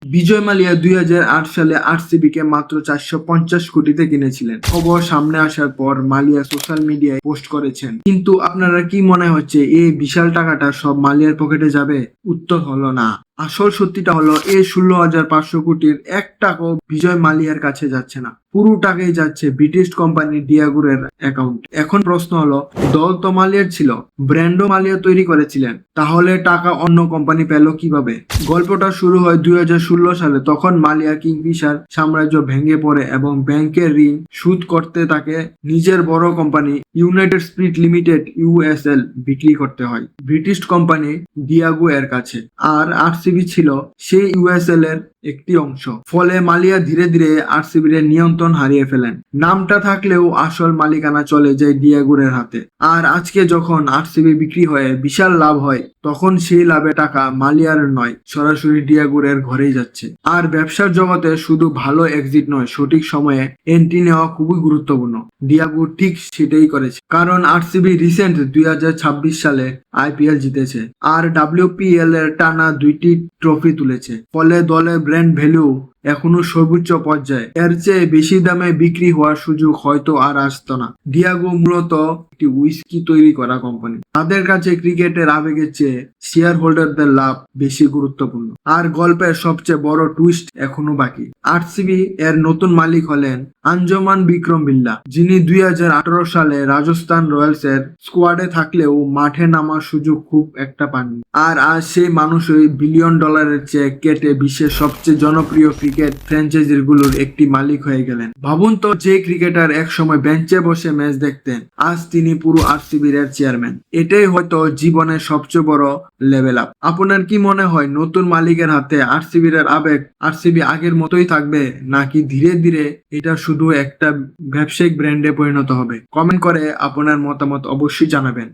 বিজয় মালিয়া 2008 সালে আরসিবি কে মাত্র 450 কোটিতে কিনেছিলেন। খবর সামনে আসার পর মালিয়া সোশ্যাল মিডিয়ায় পোস্ট করেছেন, কিন্তু আপনারা কি মনে হচ্ছে এই বিশাল টাকাটা সব মালিয়ার পকেটে যাবে? উত্তর হলো না। আসল সত্যিটা হলো এই 16,500 কোটির 1 টাকাও বিজয় মালিয়ার কাছে যাচ্ছে না। পুরো টাকাই যাচ্ছে ব্রিটিশ কোম্পানি ডিয়াগুরের অ্যাকাউন্ট। এখন প্রশ্ন হলো, দল তো মালিয়ার ছিল, ব্র্যান্ডও মালিয়া তৈরি করেছিলেন, তাহলে টাকা অন্য কোম্পানি পেল কিভাবে? গল্পটা শুরু হয় 2016 সালে। তখন মালিয়া কিংফিশার সাম্রাজ্য ভেঙে পড়ে এবং ব্যাংকের ঋণ শোধ করতে তাকে নিজের বড় company United spirit limited USL বিক্রি করতে হয় ব্রিটিশ কোম্পানি ডিয়াগো এর কাছে। আর আরসিবি ছিল সেই ইউএসএল এর একটি অংশ। ফলে মালিয়া ধীরে ধীরে আরসিবির নিয়ন্ত্রণ হারিয়ে ফেলেন। নামটা থাকলেও আসল মালিকানা চলে যায় ডিয়াগুরের হাতে। আর আজকে যখন আরসিবি বিক্রি হয়ে বিশাল লাভ হয়, তখন সেই লাভে টাকা মালিয়ার নয়, সরাসরি ডিয়াগুরের ঘরেই যাচ্ছে। আর ব্যবসার জগতে শুধু ভালো এক্সিট নয়, সঠিক সময়ে এন্ট্রি নেওয়া খুবই গুরুত্বপূর্ণ। ডিয়াগো ঠিক সেটাই করেছে, কারণ আরসিবি রিসেন্ট 2026 সালে আইপিএল জিতেছে আর ডাব্লিউপিএল এর টানা 2টি ট্রফি তুলেছে। ফলে দলের ব্র্যান্ড ভ্যালু এখনো সর্বোচ্চ পর্যায়ে। এর চেয়ে বেশি দামে বিক্রি হওয়ার সুযোগ হয়তো আর আসতো না। ডিয়াগো মূলত একটি উইস্কি তৈরি করা কোম্পানি। তাদের কাছে ক্রিকেটের আবেগের চেয়ে শেয়ার হোল্ডারদের লাভ বেশি গুরুত্বপূর্ণ। আর গল্পের সবচেয়ে বড় টুইস্ট এখনো বাকি। আরসিবি এর নতুন মালিক হলেন আঞ্জমান বিক্রম বিল্লা, যিনি 2018 সালে রাজস্থান রয়্যালস এর স্কোয়াডে থাকলেও মাঠে নামার সুযোগ খুব একটা পাননি। আর আজ সেই মানুষই বিলিয়ন ডলারের চেক কেটে বিশ্বের সবচেয়ে জনপ্রিয় ক্রিকেট ফ্র্যাঞ্চাইজির গুলোর একটি মালিক হয়ে গেলেন। ভাবুন তো, যে ক্রিকেটার এক সময় বেঞ্চে বসে ম্যাচ দেখতেন, আজ তিনি পুরো আরসিবির এর চেয়ারম্যান। এটাই হয়তো জীবনের সবচেয়ে বড় লেভেল আপ। আপনার কি মনে হয় নতুন মালিকের হাতে আরসিবির এর আবেগ আরসিবি আগের মতোই থাকবে, নাকি ধীরে ধীরে এটা শুধু একটা ব্যবসায়িক ব্র্যান্ডে পরিণত হবে? কমেন্ট করে আপনার মতামত অবশ্যই জানাবেন।